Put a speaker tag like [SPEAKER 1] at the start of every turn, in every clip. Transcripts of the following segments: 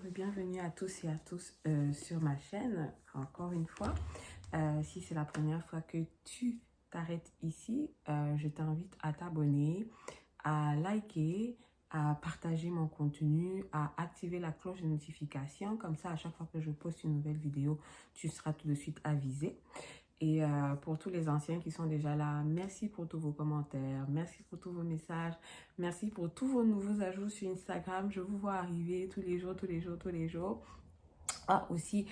[SPEAKER 1] et bienvenue à tous et à tous sur ma chaîne, encore une fois. Si c'est la première fois que tu t'arrêtes ici, je t'invite à t'abonner, à liker, à partager mon contenu, à activer la cloche de notification. Comme ça, à chaque fois que je poste une nouvelle vidéo, tu seras tout de suite avisé. Et pour tous les anciens qui sont déjà là, merci pour tous vos commentaires, merci pour tous vos messages, merci pour tous vos nouveaux ajouts sur Instagram. Je vous vois arriver tous les jours, tous les jours, tous les jours. Ah, aussi,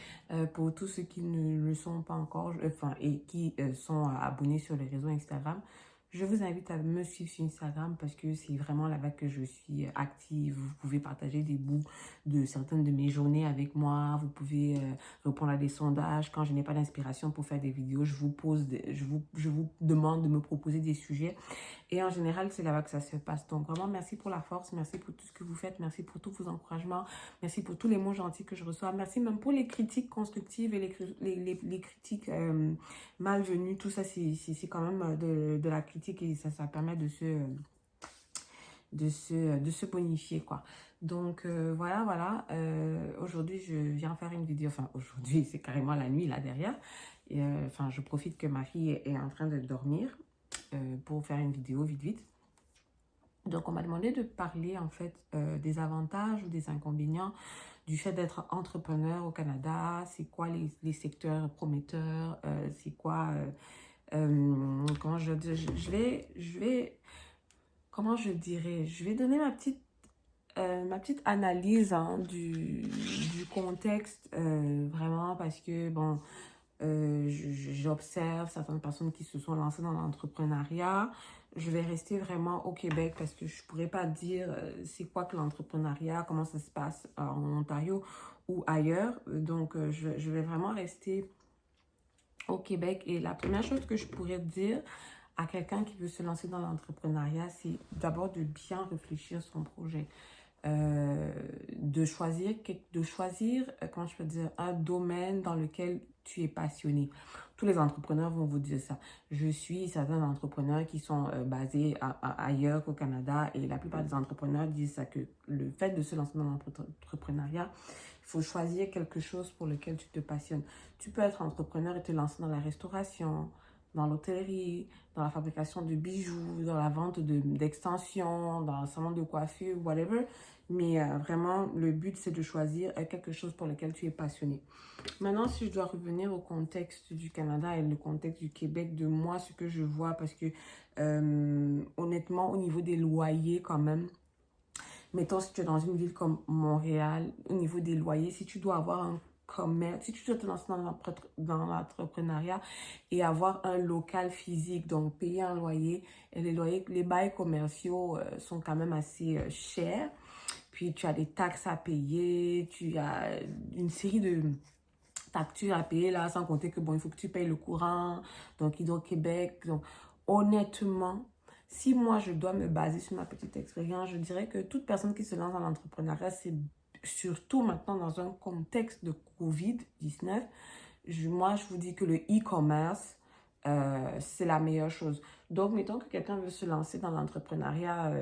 [SPEAKER 1] pour tous ceux qui ne le sont pas encore, et qui sont abonnés sur les réseaux Instagram, je vous invite à me suivre sur Instagram parce que c'est vraiment là-bas que je suis active. Vous pouvez partager des bouts de certaines de mes journées avec moi. Vous pouvez répondre à des sondages. Quand je n'ai pas d'inspiration pour faire des vidéos, je vous demande de me proposer des sujets. Et en général, c'est là-bas que ça se passe. Donc, vraiment, merci pour la force. Merci pour tout ce que vous faites. Merci pour tous vos encouragements. Merci pour tous les mots gentils que je reçois. Merci même pour les critiques constructives et les critiques malvenues. Tout ça, c'est quand même de la critique et ça permet de se bonifier, quoi. Donc, voilà. Aujourd'hui, je viens faire une vidéo. Enfin, aujourd'hui, c'est carrément la nuit là derrière. Et, je profite que ma fille est en train de dormir pour faire une vidéo vite. Donc, on m'a demandé de parler en fait des avantages ou des inconvénients du fait d'être entrepreneur au Canada. C'est quoi les secteurs prometteurs? C'est quoi... comment je vais... Comment je dirais? Je vais donner ma petite analyse du contexte, vraiment, parce que, bon, j'observe certaines personnes qui se sont lancées dans l'entrepreneuriat. Je vais rester vraiment au Québec parce que je ne pourrais pas dire c'est quoi que l'entrepreneuriat, comment ça se passe en Ontario ou ailleurs. Donc, je vais vraiment rester au Québec. Et la première chose que je pourrais dire à quelqu'un qui veut se lancer dans l'entrepreneuriat, c'est d'abord de bien réfléchir son projet. De choisir, comment je peux dire, un domaine dans lequel tu es passionné. Tous les entrepreneurs vont vous dire ça. Je suis certains entrepreneurs qui sont basés ailleurs qu'au Canada et la plupart des entrepreneurs disent ça, que le fait de se lancer dans l'entrepreneuriat, il faut choisir quelque chose pour lequel tu te passionnes. Tu peux être entrepreneur et te lancer dans la restauration, dans l'hôtellerie, dans la fabrication de bijoux, dans la vente d'extensions, dans le salon de coiffure, whatever. Mais vraiment, le but, c'est de choisir quelque chose pour lequel tu es passionné. Maintenant, si je dois revenir au contexte du Canada et le contexte du Québec, de moi, ce que je vois, parce que honnêtement, au niveau des loyers quand même, mettons si tu es dans une ville comme Montréal, au niveau des loyers, si tu dois avoir un commerce, si tu dois te lancer dans l'entrepreneuriat et avoir un local physique, donc payer un loyer, et les bails commerciaux sont quand même assez chers. Puis tu as des taxes à payer, tu as une série de factures à payer là, sans compter que bon, il faut que tu payes le courant, donc Hydro-Québec. Donc honnêtement, si moi je dois me baser sur ma petite expérience, je dirais que toute personne qui se lance dans l'entrepreneuriat, c'est surtout maintenant dans un contexte de COVID-19, moi je vous dis que le e-commerce, c'est la meilleure chose. Donc, mettons que quelqu'un veut se lancer dans l'entrepreneuriat,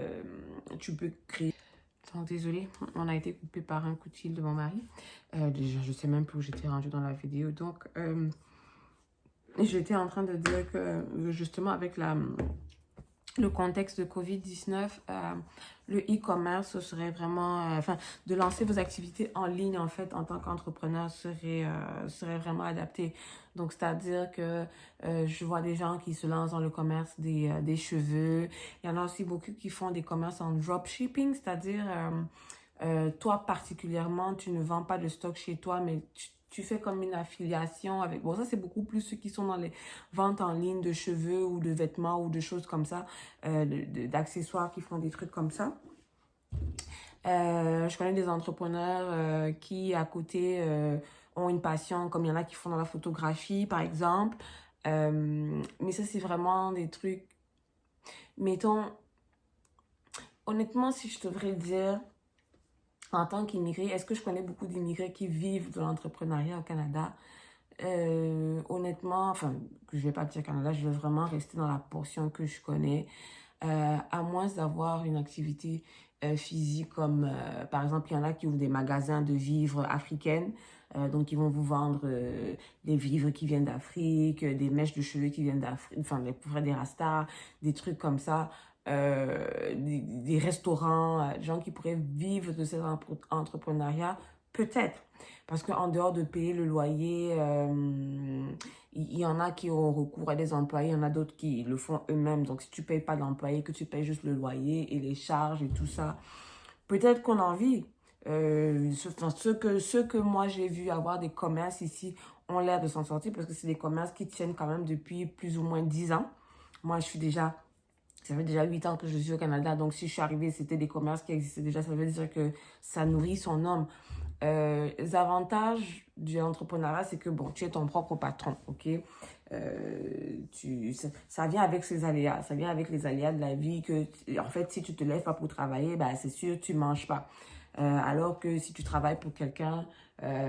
[SPEAKER 1] tu peux créer... Donc, désolée, on a été coupé par un coup de fil de mon mari. Déjà, je ne sais même plus où j'étais rendue dans la vidéo. Donc, j'étais en train de dire que, justement, avec le contexte de COVID-19, le e-commerce serait vraiment... de lancer vos activités en ligne, en fait, en tant qu'entrepreneur, serait vraiment adapté. Donc, c'est-à-dire que je vois des gens qui se lancent dans le commerce des cheveux. Il y en a aussi beaucoup qui font des commerces en dropshipping, c'est-à-dire... toi, particulièrement, tu ne vends pas de stock chez toi, mais tu fais comme une affiliation avec... Bon, ça, c'est beaucoup plus ceux qui sont dans les ventes en ligne de cheveux ou de vêtements ou de choses comme ça, d'accessoires qui font des trucs comme ça. Je connais des entrepreneurs qui, à côté, ont une passion, comme il y en a qui font dans la photographie, par exemple. Mais ça, c'est vraiment des trucs... Mettons, honnêtement, si je devrais dire... En tant qu'immigré, est-ce que je connais beaucoup d'immigrés qui vivent de l'entrepreneuriat au Canada? Honnêtement, je vais pas dire Canada, je vais vraiment rester dans la portion que je connais. À moins d'avoir une activité physiques comme, par exemple, il y en a qui ouvrent des magasins de vivres africaines. Donc, ils vont vous vendre des vivres qui viennent d'Afrique, des mèches de cheveux qui viennent d'Afrique, enfin, pour faire des rastas, des trucs comme ça. Des restaurants, des gens qui pourraient vivre de cet entrepreneuriat, peut-être. Parce qu'en dehors de payer le loyer, il y en a qui ont recours à des employés, il y en a d'autres qui le font eux-mêmes. Donc, si tu ne payes pas d'employé, que tu payes juste le loyer et les charges et tout ça, peut-être qu'on en vit. Ceux que moi j'ai vu avoir des commerces ici ont l'air de s'en sortir parce que c'est des commerces qui tiennent quand même depuis plus ou moins 10 ans. Moi, ça fait déjà 8 ans que je suis au Canada. Donc, si je suis arrivée, c'était des commerces qui existaient déjà. Ça veut dire que ça nourrit son homme. Les avantages du entrepreneuriat, c'est que, bon, tu es ton propre patron, ok? Ça vient avec ses aléas. Ça vient avec les aléas de la vie que, en fait, si tu te lèves pas pour travailler, bah, c'est sûr, tu manges pas. Alors que si tu travailles pour quelqu'un,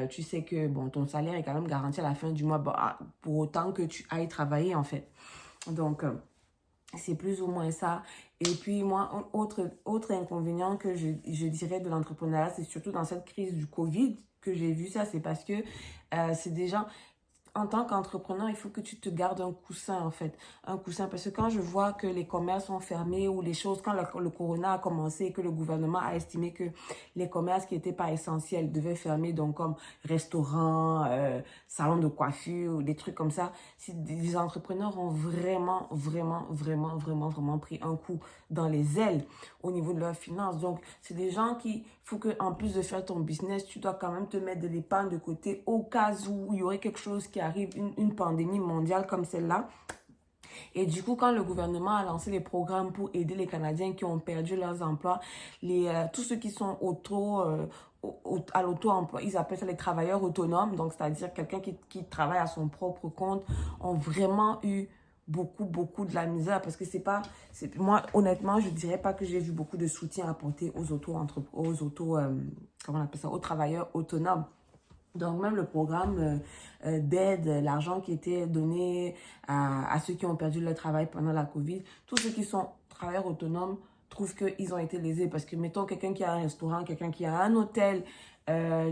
[SPEAKER 1] tu sais que, bon, ton salaire est quand même garanti à la fin du mois, bon, pour autant que tu ailles travailler, en fait. Donc, c'est plus ou moins ça. Et puis, moi, autre inconvénient que je dirais de l'entrepreneuriat, c'est surtout dans cette crise du Covid que j'ai vu ça, c'est parce que c'est des gens, en tant qu'entrepreneur, il faut que tu te gardes un coussin, en fait. Un coussin, parce que quand je vois que les commerces sont fermés ou les choses, quand le corona a commencé et que le gouvernement a estimé que les commerces qui n'étaient pas essentiels devaient fermer, donc comme restaurants, salons de coiffure, des trucs comme ça, si des entrepreneurs ont vraiment pris un coup dans les ailes au niveau de leurs finances. Donc, c'est des gens qui, faut que en plus de faire ton business, tu dois quand même te mettre de l'épargne de côté au cas où il y aurait quelque chose qui arrive, une pandémie mondiale comme celle-là. Et du coup, quand le gouvernement a lancé les programmes pour aider les Canadiens qui ont perdu leurs emplois, tous ceux qui sont à l'auto-emploi, ils appellent ça les travailleurs autonomes, donc c'est-à-dire quelqu'un qui travaille à son propre compte, ont vraiment eu beaucoup de la misère parce que moi, honnêtement, je dirais pas que j'ai vu beaucoup de soutien apporté comment on appelle ça, aux travailleurs autonomes. Donc, même le programme d'aide, l'argent qui était donné à ceux qui ont perdu leur travail pendant la COVID, tous ceux qui sont travailleurs autonomes trouvent qu'ils ont été lésés. Parce que, mettons, quelqu'un qui a un restaurant, quelqu'un qui a un hôtel, euh,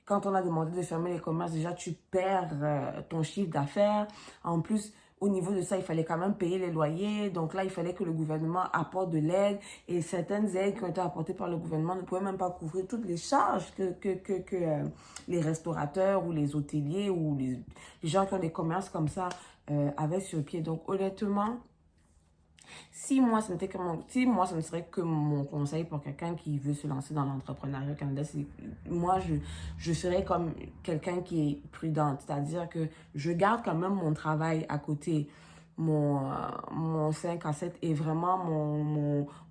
[SPEAKER 1] quand on a demandé de fermer les commerces, déjà, tu perds ton chiffre d'affaires. En plus, au niveau de ça, il fallait quand même payer les loyers. Donc là, il fallait que le gouvernement apporte de l'aide. Et certaines aides qui ont été apportées par le gouvernement ne pouvaient même pas couvrir toutes les charges que les restaurateurs ou les hôteliers ou les gens qui ont des commerces comme ça avaient sur pied. Donc honnêtement, si moi, ce ne serait que mon conseil pour quelqu'un qui veut se lancer dans l'entrepreneuriat au Canada, moi, je serais comme quelqu'un qui est prudente. C'est-à-dire que je garde quand même mon travail à côté, mon 5 à 7 et vraiment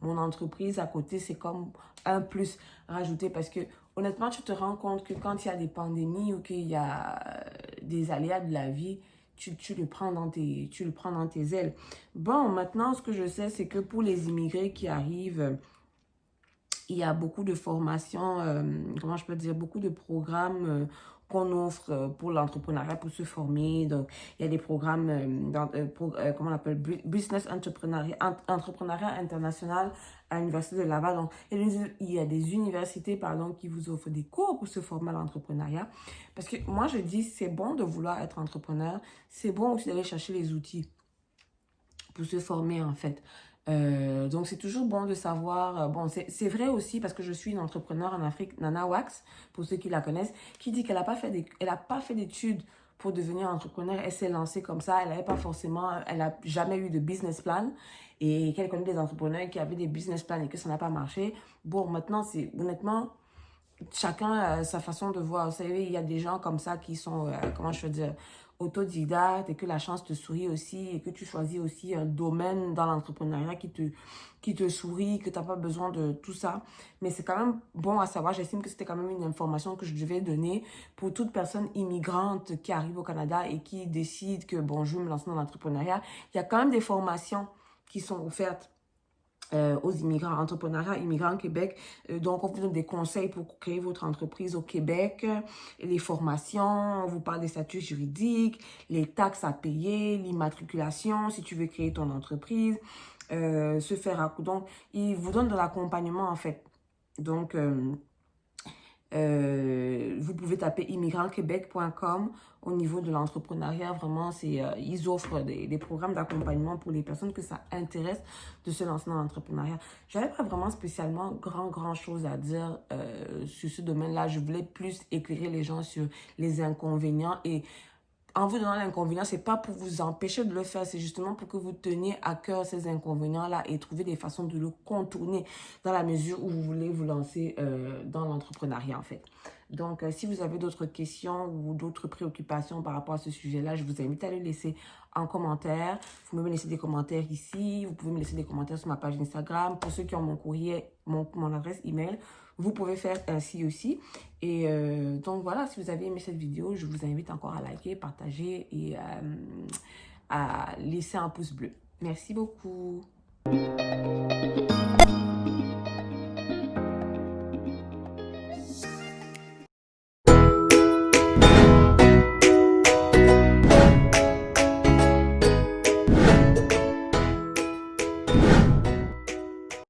[SPEAKER 1] mon entreprise à côté, c'est comme un plus rajouté parce que honnêtement, tu te rends compte que quand il y a des pandémies ou qu'il y a des aléas de la vie, tu le prends tu le prends dans tes ailes. Bon, maintenant, ce que je sais, c'est que pour les immigrés qui arrivent, il y a beaucoup de formations, comment je peux dire, beaucoup de programmes qu'on offre pour l'entrepreneuriat, pour se former. Donc, il y a des programmes, comment on appelle, Business Entrepreneuriat International à l'Université de Laval. Donc, il y a des universités, pardon, qui vous offrent des cours pour se former à l'entrepreneuriat. Parce que moi, je dis, c'est bon de vouloir être entrepreneur. C'est bon aussi d'aller chercher les outils pour se former, en fait. Donc, c'est toujours bon de savoir. Bon, c'est vrai aussi parce que je suis une entrepreneur en Afrique, Nana Wax, pour ceux qui la connaissent, qui dit qu'elle n'a pas fait d'études pour devenir entrepreneur. Elle s'est lancée comme ça. Elle n'a jamais eu de business plan. Et qu'elle connaît des entrepreneurs qui avaient des business plans et que ça n'a pas marché. Bon, maintenant, honnêtement, chacun a sa façon de voir. Vous savez, il y a des gens comme ça qui sont, comment je veux dire, autodidactes et que la chance te sourit aussi et que tu choisis aussi un domaine dans l'entrepreneuriat qui te sourit, que tu n'as pas besoin de tout ça. Mais c'est quand même bon à savoir. J'estime que c'était quand même une information que je devais donner pour toute personne immigrante qui arrive au Canada et qui décide que, bon, je veux me lancer dans l'entrepreneuriat. Il y a quand même des formations qui sont offertes aux immigrants, entrepreneuriat immigrants au Québec. Donc, on vous donne des conseils pour créer votre entreprise au Québec, les formations, on vous parle des statuts juridiques, les taxes à payer, l'immatriculation, si tu veux créer ton entreprise, se faire à coup. Donc, ils vous donnent de l'accompagnement, en fait. Donc, vous pouvez taper immigrantquebec.com au niveau de l'entrepreneuriat. Vraiment, ils offrent des programmes d'accompagnement pour les personnes que ça intéresse de se lancer dans l'entrepreneuriat. Je n'avais pas vraiment spécialement grand chose à dire sur ce domaine-là. Je voulais plus éclairer les gens sur les inconvénients et en vous donnant l'inconvénient, c'est pas pour vous empêcher de le faire, c'est justement pour que vous teniez à cœur ces inconvénients-là et trouver des façons de le contourner dans la mesure où vous voulez vous lancer dans l'entrepreneuriat en fait. Donc, si vous avez d'autres questions ou d'autres préoccupations par rapport à ce sujet-là, je vous invite à le laisser en commentaire. Vous pouvez me laisser des commentaires ici, vous pouvez me laisser des commentaires sur ma page Instagram. Pour ceux qui ont mon courrier, mon adresse email, vous pouvez faire ainsi aussi. Et donc voilà, si vous avez aimé cette vidéo, je vous invite encore à liker, partager et à laisser un pouce bleu. Merci beaucoup.